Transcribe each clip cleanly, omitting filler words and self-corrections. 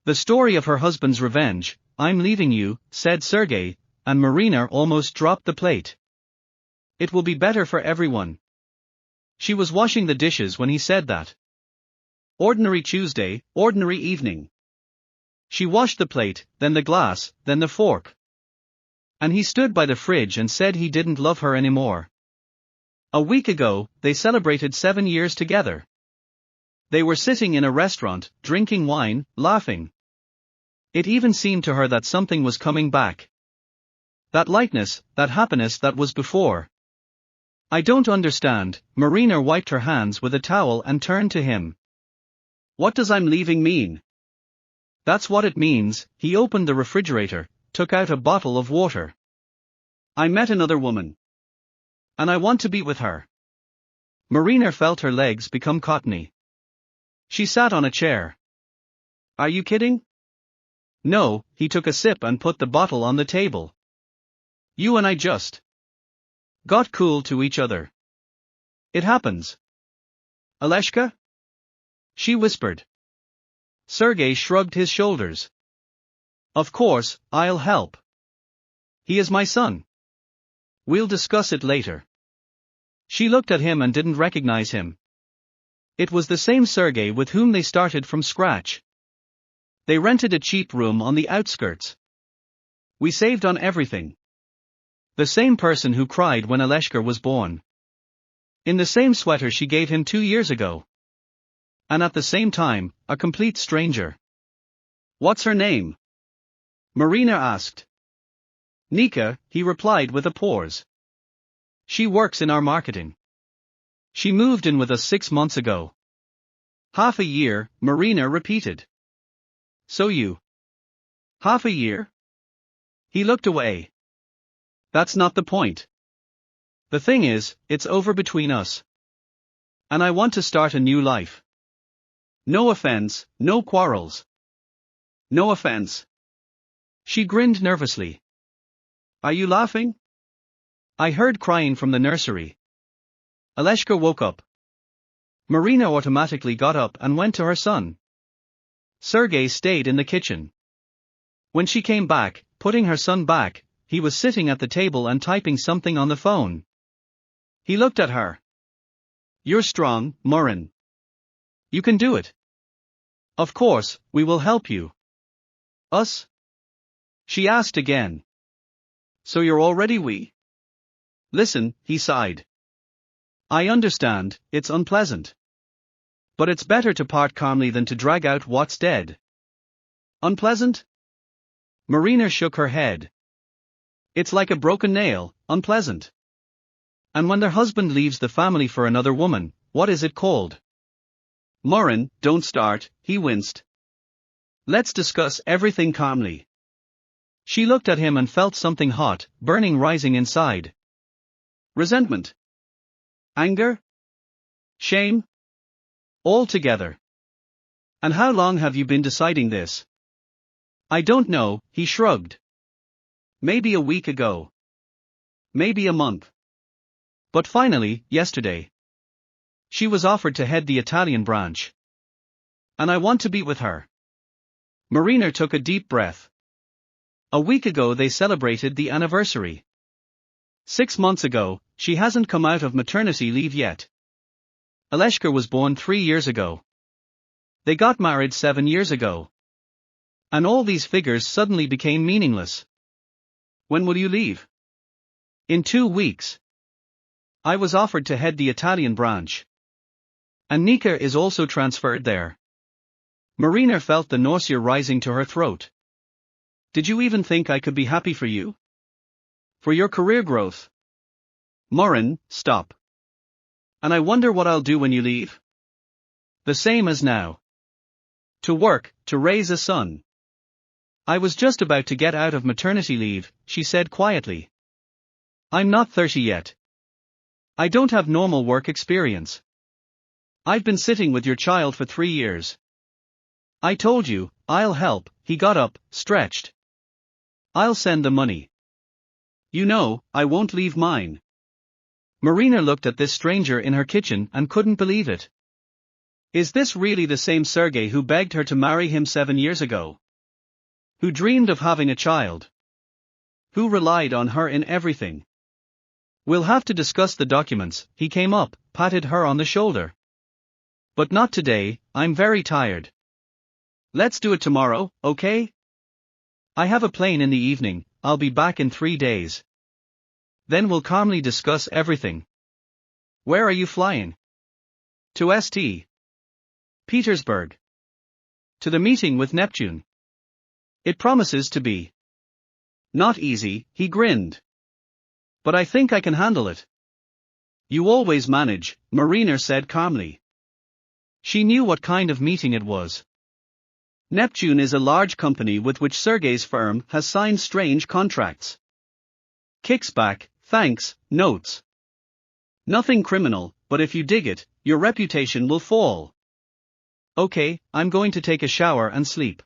The story of her husband's revenge. I'm leaving you, said Sergei, and Marina almost dropped the plate. It will be better for everyone. She was washing the dishes when he said that. Ordinary Tuesday, ordinary evening. She washed the plate, then the glass, then the fork. And he stood by the fridge and said he didn't love her anymore. A week ago, they celebrated 7 years together. They were sitting in a restaurant, drinking wine, laughing. It even seemed to her that something was coming back. That lightness, that happiness that was before. I don't understand. Marina wiped her hands with a towel and turned to him. What does I'm leaving mean? That's what it means. He opened the refrigerator, took out a bottle of water. I met another woman. And I want to be with her. Marina felt her legs become cottony. She sat on a chair. Are you kidding? No, he took a sip and put the bottle on the table. You and I just got cool to each other. It happens. Aleshka? She whispered. Sergei shrugged his shoulders. Of course, I'll help. He is my son. We'll discuss it later. She looked at him and didn't recognize him. It was the same Sergei with whom they started from scratch. They rented a cheap room on the outskirts. We saved on everything. The same person who cried when Aleshka was born. In the same sweater she gave him 2 years ago. And at the same time, a complete stranger. What's her name? Marina asked. Nika, he replied with a pause. She works in our marketing. She moved in with us 6 months ago. Half a year, Marina repeated. So you. Half a year? He looked away. That's not the point. The thing is, it's over between us. And I want to start a new life. No offense, no quarrels. No offense. She grinned nervously. Are you laughing? I heard crying from the nursery. Aleshka woke up. Marina automatically got up and went to her son. Sergei stayed in the kitchen. When she came back, putting her son back, he was sitting at the table and typing something on the phone. He looked at her. You're strong, Murin. You can do it. Of course, we will help you. Us? She asked again. So you're already we? Listen, he sighed. I understand, it's unpleasant. But it's better to part calmly than to drag out what's dead. Unpleasant? Marina shook her head. It's like a broken nail, unpleasant. And when their husband leaves the family for another woman, what is it called? Murin, don't start, he winced. Let's discuss everything calmly. She looked at him and felt something hot, burning rising inside. Resentment. Anger? Shame? All together. And how long have you been deciding this? I don't know, he shrugged. Maybe a week ago. Maybe a month. But finally, yesterday. She was offered to head the Italian branch. And I want to be with her. Marina took a deep breath. A week ago they celebrated the anniversary. 6 months ago, she hasn't come out of maternity leave yet. Aleshka was born 3 years ago. They got married 7 years ago. And all these figures suddenly became meaningless. When will you leave? In 2 weeks. I was offered to head the Italian branch. And Nika is also transferred there. Marina felt the nausea rising to her throat. Did you even think I could be happy for you? For your career growth? Murin, stop. And I wonder what I'll do when you leave? The same as now. To work, to raise a son. I was just about to get out of maternity leave, she said quietly. I'm not 30 yet. I don't have normal work experience. I've been sitting with your child for 3 years. I told you, I'll help. He got up, stretched. I'll send the money. You know, I won't leave mine. Marina looked at this stranger in her kitchen and couldn't believe it. Is this really the same Sergei who begged her to marry him 7 years ago? Who dreamed of having a child? Who relied on her in everything? We'll have to discuss the documents. He came up, patted her on the shoulder. But not today, I'm very tired. Let's do it tomorrow, okay? I have a plane in the evening, I'll be back in 3 days. Then we'll calmly discuss everything. Where are you flying? To St. Petersburg. To the meeting with Neptune. It promises to be not easy, he grinned. But I think I can handle it. You always manage, Marina said calmly. She knew what kind of meeting it was. Neptune is a large company with which Sergei's firm has signed strange contracts. Kicks back, thanks, notes. Nothing criminal, but if you dig it, your reputation will fall. Okay, I'm going to take a shower and sleep.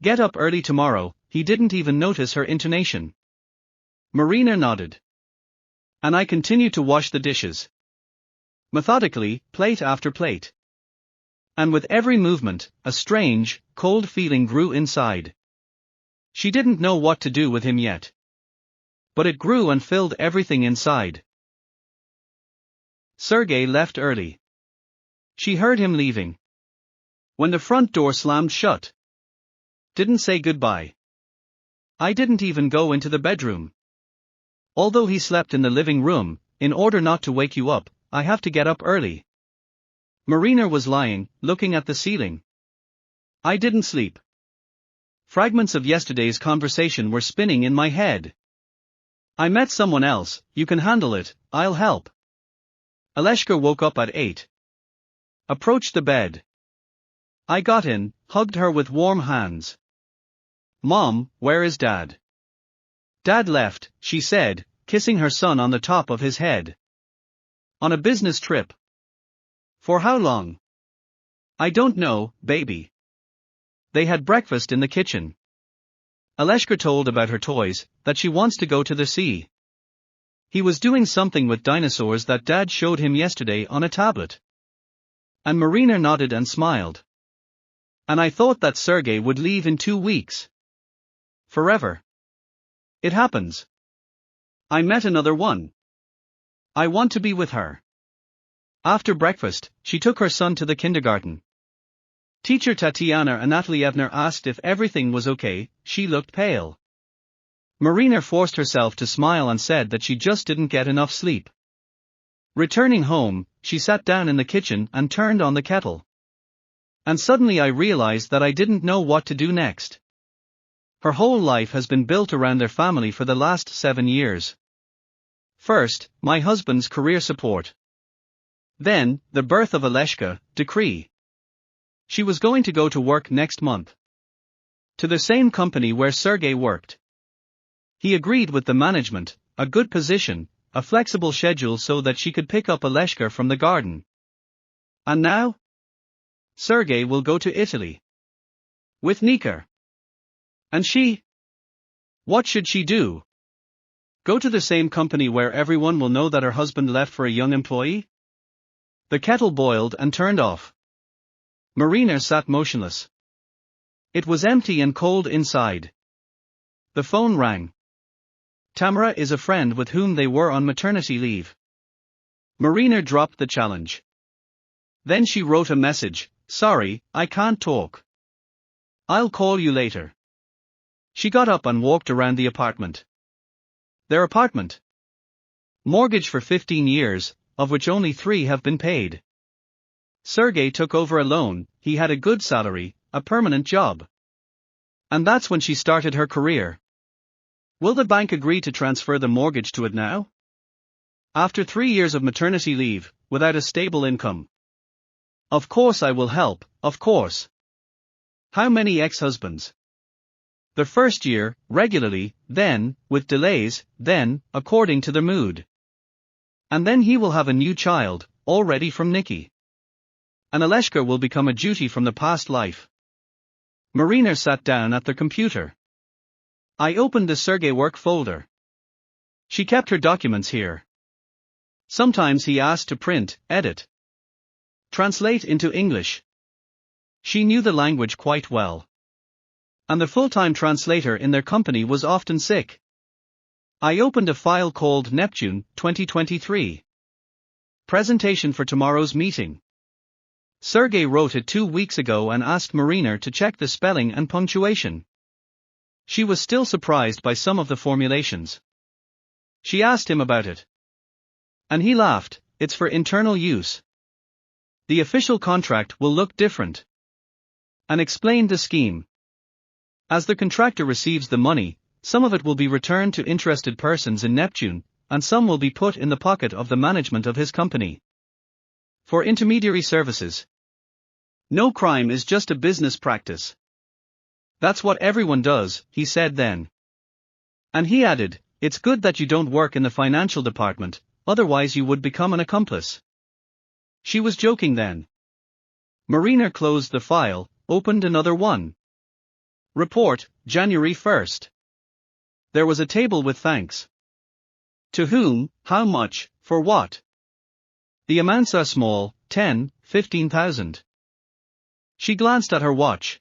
Get up early tomorrow. He didn't even notice her intonation. Marina nodded. And I continue to wash the dishes. Methodically, plate after plate. And with every movement, a strange, cold feeling grew inside. She didn't know what to do with him yet. But it grew and filled everything inside. Sergei left early. She heard him leaving. When the front door slammed shut. Didn't say goodbye. I didn't even go into the bedroom. Although he slept in the living room, in order not to wake you up, I have to get up early. Marina was lying, looking at the ceiling. I didn't sleep. Fragments of yesterday's conversation were spinning in my head. I met someone else, you can handle it, I'll help. Aleshka woke up at 8. Approached the bed. I got in, hugged her with warm hands. Mom, where is Dad? Dad left, she said, kissing her son on the top of his head. On a business trip. For how long? I don't know, baby. They had breakfast in the kitchen. Aleshka told about her toys, that she wants to go to the sea. He was doing something with dinosaurs that Dad showed him yesterday on a tablet. And Marina nodded and smiled. And I thought that Sergei would leave in 2 weeks. Forever. It happens. I met another one. I want to be with her. After breakfast, she took her son to the kindergarten. Teacher Tatiana Anatolievna asked if everything was okay. She looked pale. Marina forced herself to smile and said that she just didn't get enough sleep. Returning home, she sat down in the kitchen and turned on the kettle. And suddenly I realized that I didn't know what to do next. Her whole life has been built around their family for the last 7 years. First, my husband's career support. Then, the birth of Aleshka, decree. She was going to go to work next month. To the same company where Sergei worked. He agreed with the management, a good position, a flexible schedule so that she could pick up Aleshka from the garden. And now? Sergei will go to Italy. With Nika. And she? What should she do? Go to the same company where everyone will know that her husband left for a young employee? The kettle boiled and turned off. Marina sat motionless. It was empty and cold inside. The phone rang. Tamara is a friend with whom they were on maternity leave. Marina dropped the challenge. Then she wrote a message, sorry, I can't talk. I'll call you later. She got up and walked around the apartment. Their apartment. Mortgage for 15 years, of which only 3 have been paid. Sergei took over a loan, he had a good salary, a permanent job. And that's when she started her career. Will the bank agree to transfer the mortgage to it now? After 3 years of maternity leave, without a stable income. Of course I will help, of course. How many ex-husbands? The first year, regularly, then, with delays, then, according to the mood. And then he will have a new child, already from Nikki. And Aleshka will become a duty from the past life. Marina sat down at the computer. I opened the Sergei work folder. She kept her documents here. Sometimes he asked to print, edit. Translate into English. She knew the language quite well. And the full-time translator in their company was often sick. I opened a file called Neptune, 2023. Presentation for tomorrow's meeting. Sergey wrote it 2 weeks ago and asked Marina to check the spelling and punctuation. She was still surprised by some of the formulations. She asked him about it. And he laughed, it's for internal use. The official contract will look different. And explained the scheme. As the contractor receives the money, some of it will be returned to interested persons in Neptune, and some will be put in the pocket of the management of his company. For intermediary services. No crime is just a business practice. That's what everyone does, he said then. And he added, it's good that you don't work in the financial department, otherwise you would become an accomplice. She was joking then. Marina closed the file, opened another one. Report, January 1st. There was a table with thanks. To whom, how much, for what? The amounts are small, 10, 15,000. She glanced at her watch.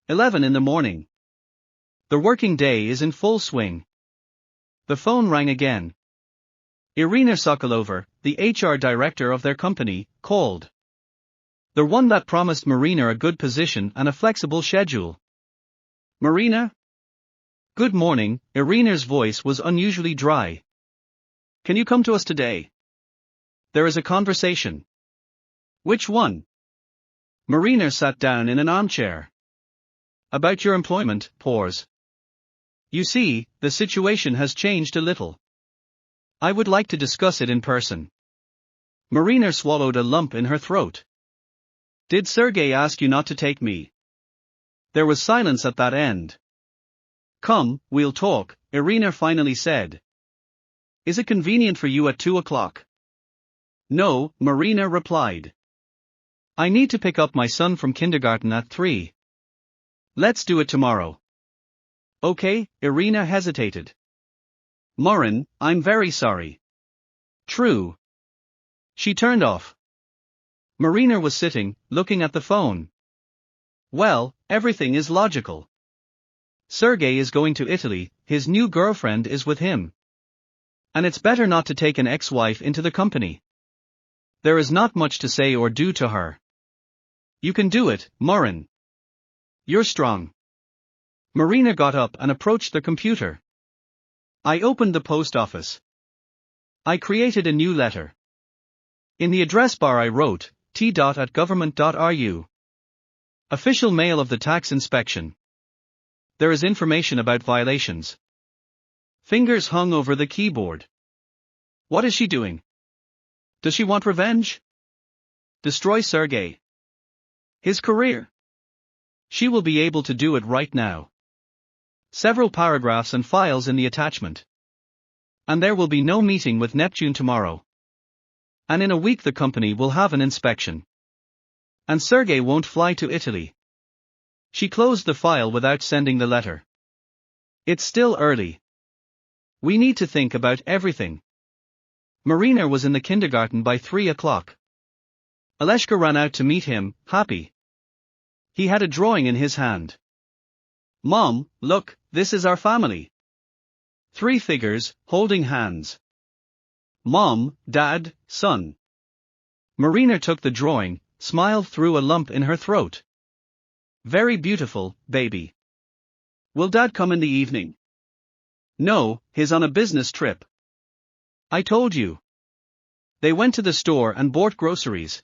11 in the morning. The working day is in full swing. The phone rang again. Irina Sokolova, the HR director of their company, called. The one that promised Marina a good position and a flexible schedule. Marina? Good morning, Irina's voice was unusually dry. Can you come to us today? There is a conversation. Which one? Marina sat down in an armchair. About your employment, pause. You see, the situation has changed a little. I would like to discuss it in person. Marina swallowed a lump in her throat. Did Sergey ask you not to take me? There was silence at that end. Come, we'll talk, Irina finally said. Is it convenient for you at 2 o'clock? No, Marina replied. I need to pick up my son from kindergarten at 3. Let's do it tomorrow. Okay, Irina hesitated. Morin, I'm very sorry. True. She turned off. Marina was sitting, looking at the phone. Well, everything is logical. Sergey is going to Italy, his new girlfriend is with him. And it's better not to take an ex-wife into the company. There is not much to say or do to her. You can do it, Morin. You're strong. Marina got up and approached the computer. I opened the post office. I created a new letter. In the address bar I wrote, t.@government.ru. Official mail of the tax inspection. There is information about violations. Fingers hung over the keyboard. What is she doing? Does she want revenge? Destroy Sergey? His career? She will be able to do it right now. Several paragraphs and files in the attachment. And there will be no meeting with Neptune tomorrow. And in a week the company will have an inspection. And Sergey won't fly to Italy. She closed the file without sending the letter. It's still early. We need to think about everything. Marina was in the kindergarten by 3 o'clock. Aleshka ran out to meet him, happy. He had a drawing in his hand. Mom, look, this is our family. 3 figures, holding hands. Mom, Dad, son. Marina took the drawing, smiled through a lump in her throat. Very beautiful, baby. Will Dad come in the evening? No, he's on a business trip. I told you. They went to the store and bought groceries.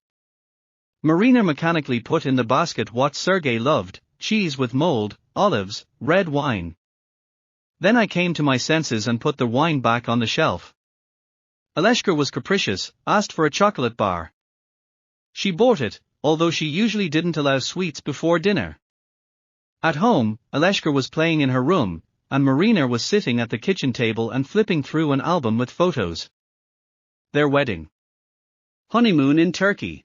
Marina mechanically put in the basket what Sergey loved, cheese with mold, olives, red wine. Then I came to my senses and put the wine back on the shelf. Aleshka was capricious, asked for a chocolate bar. She bought it, although she usually didn't allow sweets before dinner. At home, Aleshka was playing in her room, and Marina was sitting at the kitchen table and flipping through an album with photos. Their wedding. Honeymoon in Turkey.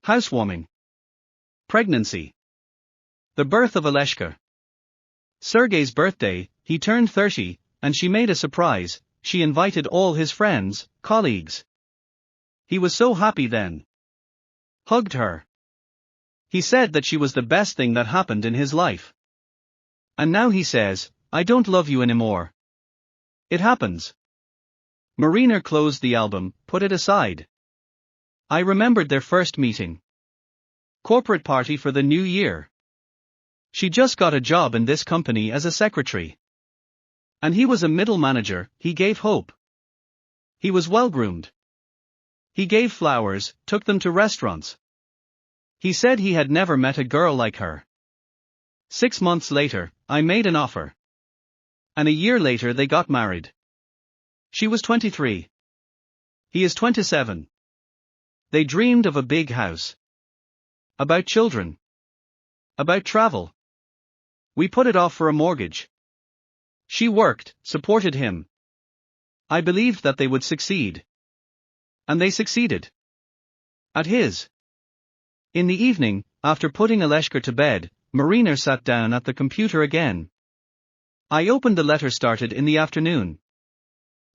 Housewarming. Pregnancy. The birth of Aleshka. Sergey's birthday, he turned 30, and she made a surprise, she invited all his friends, colleagues. He was so happy then. hugged her. He said that she was the best thing that happened in his life. And now he says, I don't love you anymore. It happens. Marina closed the album, put it aside. I remembered their first meeting. Corporate party for the new year. She just got a job in this company as a secretary. And he was a middle manager, he gave hope. He was well-groomed. He gave flowers, took them to restaurants. He said he had never met a girl like her. 6 months later, I made an offer. And a year later they got married. She was 23. He is 27. They dreamed of a big house. About children. About travel. We put it off for a mortgage. She worked, supported him. I believed that they would succeed. And they succeeded. At his. In the evening, after putting Aleshka to bed, Marina sat down at the computer again. I opened the letter started in the afternoon.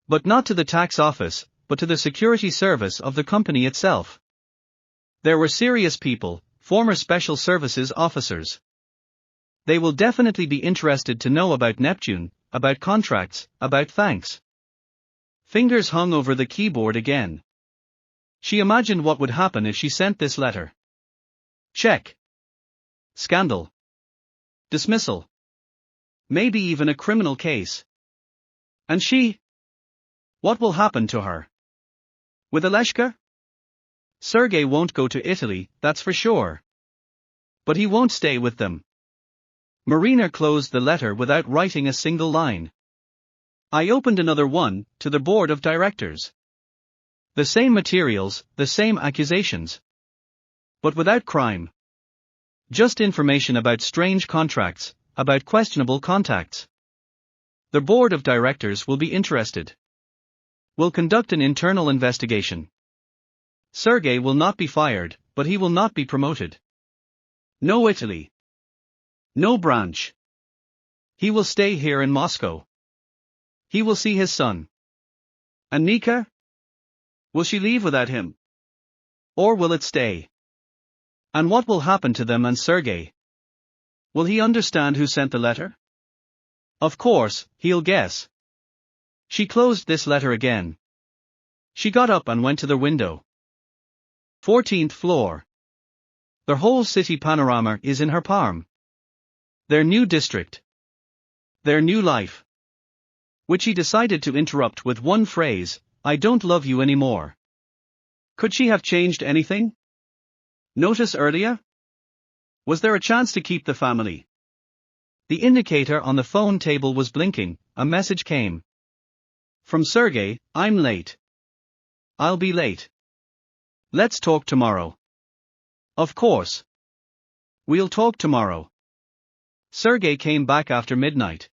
But not to the tax office, but to the security service of the company itself. There were serious people, former special services officers. They will definitely be interested to know about Neptune, about contracts, about thanks. Fingers hung over the keyboard again. She imagined what would happen if she sent this letter. Check. Scandal. Dismissal. Maybe even a criminal case. And she? What will happen to her? With Aleshka? Sergei won't go to Italy, that's for sure. But he won't stay with them. Marina closed the letter without writing a single line. I opened another one, to the board of directors. The same materials, the same accusations. But without crime. Just information about strange contracts, about questionable contacts. The board of directors will be interested. Will conduct an internal investigation. Sergei will not be fired, but he will not be promoted. No Italy. No branch. He will stay here in Moscow. He will see his son. And Nika? Will she leave without him? Or will it stay? And what will happen to them and Sergei? Will he understand who sent the letter? Of course, he'll guess. She closed this letter again. She got up and went to the window. 14th floor. Their whole city panorama is in her palm. Their new district. Their new life. Which he decided to interrupt with one phrase, I don't love you anymore. Could she have changed anything? Notice earlier? Was there a chance to keep the family? The indicator on the phone table was blinking, a message came. From Sergei, I'm late. I'll be late. Let's talk tomorrow. Of course. We'll talk tomorrow. Sergei came back after midnight.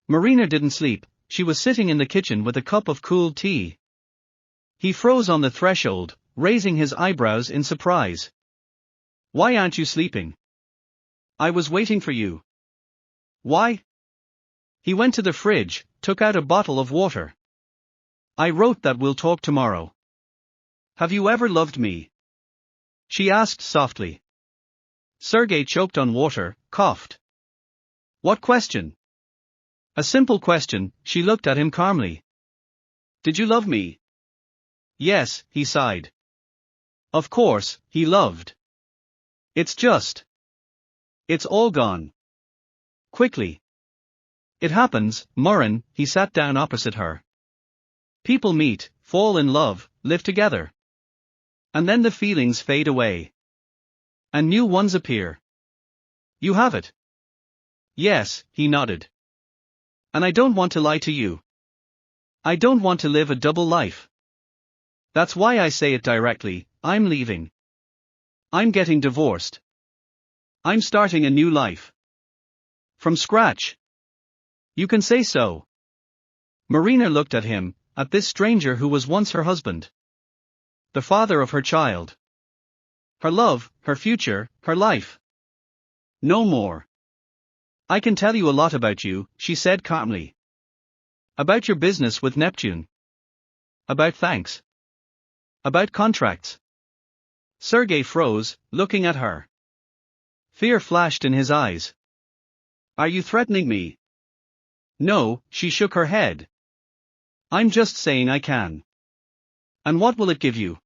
Marina didn't sleep, she was sitting in the kitchen with a cup of cool tea. He froze on the threshold, raising his eyebrows in surprise. Why aren't you sleeping? I was waiting for you. Why? He went to the fridge, took out a bottle of water. I wrote that we'll talk tomorrow. Have you ever loved me? She asked softly. Sergei choked on water, coughed. What question? A simple question, she looked at him calmly. Did you love me? Yes, he sighed. Of course, he loved. It's just. It's all gone. Quickly. It happens, Murin, he sat down opposite her. People meet, fall in love, live together. And then the feelings fade away. And new ones appear. You have it. Yes, he nodded. And I don't want to lie to you. I don't want to live a double life. That's why I say it directly, I'm leaving. I'm getting divorced. I'm starting a new life. From scratch. You can say so. Marina looked at him, at this stranger who was once her husband. The father of her child. Her love, her future, her life. No more. I can tell you a lot about you, she said calmly. About your business with Neptune. About thanks. About contracts. Sergei froze, looking at her. Fear flashed in his eyes. Are you threatening me? No, she shook her head. I'm just saying I can. And what will it give you?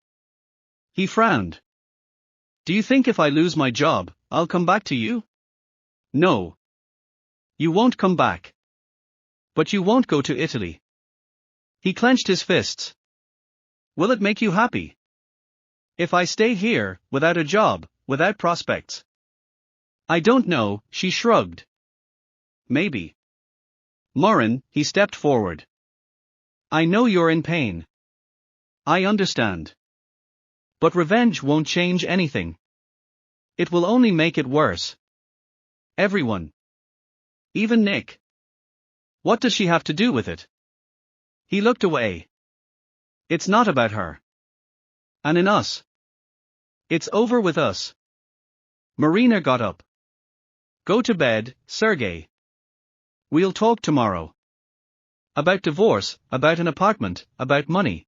He frowned. Do you think if I lose my job, I'll come back to you? No. You won't come back. But you won't go to Italy. He clenched his fists. Will it make you happy? If I stay here, without a job, without prospects? I don't know, she shrugged. Maybe. Morin, he stepped forward. I know you're in pain. I understand. But revenge won't change anything. It will only make it worse. Everyone. Even Nick. What does she have to do with it? He looked away. It's not about her. And in us. It's over with us. Marina got up. Go to bed, Sergei. We'll talk tomorrow. About divorce, about an apartment, about money.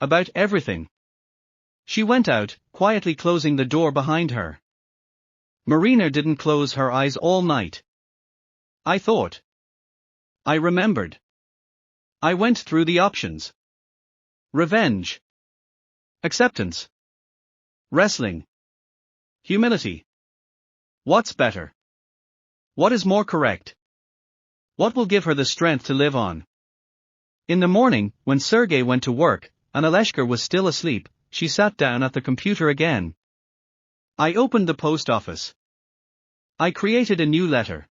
About everything. She went out, quietly closing the door behind her. Marina didn't close her eyes all night. I thought. I remembered. I went through the options. Revenge. Acceptance. Wrestling. Humility. What's better? What is more correct? What will give her the strength to live on? In the morning, when Sergei went to work, and Aleshka was still asleep, she sat down at the computer again. I opened the post office. I created a new letter.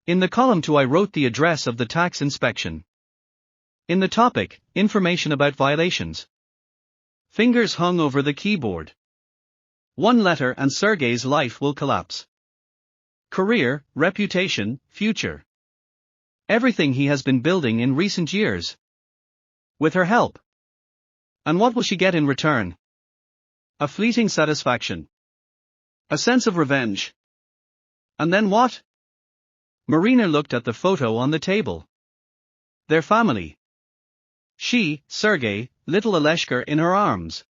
In the column 2 I wrote the address of the tax inspection. In the topic, information about violations. Fingers hung over the keyboard. One letter and Sergei's life will collapse. Career, reputation, future. Everything he has been building in recent years. With her help. And what will she get in return? A fleeting satisfaction. A sense of revenge. And then what? Marina looked at the photo on the table. Their family. She, Sergei, little Aleshka in her arms.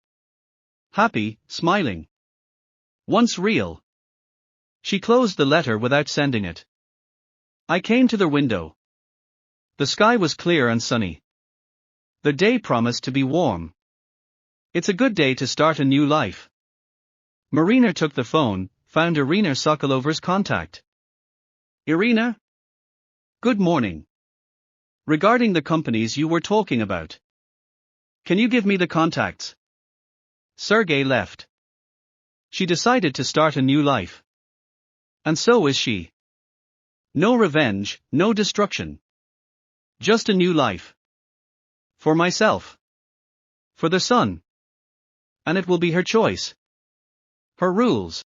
Happy, smiling. Once real. She closed the letter without sending it. I came to the window. The sky was clear and sunny. The day promised to be warm. It's a good day to start a new life. Marina took the phone, found Irina Sokolova's contact. Irina? Good morning. Regarding the companies you were talking about. Can you give me the contacts? Sergei left. She decided to start a new life. And so is she. No revenge, no destruction. Just a new life. For myself. For the son. And it will be her choice. Her rules.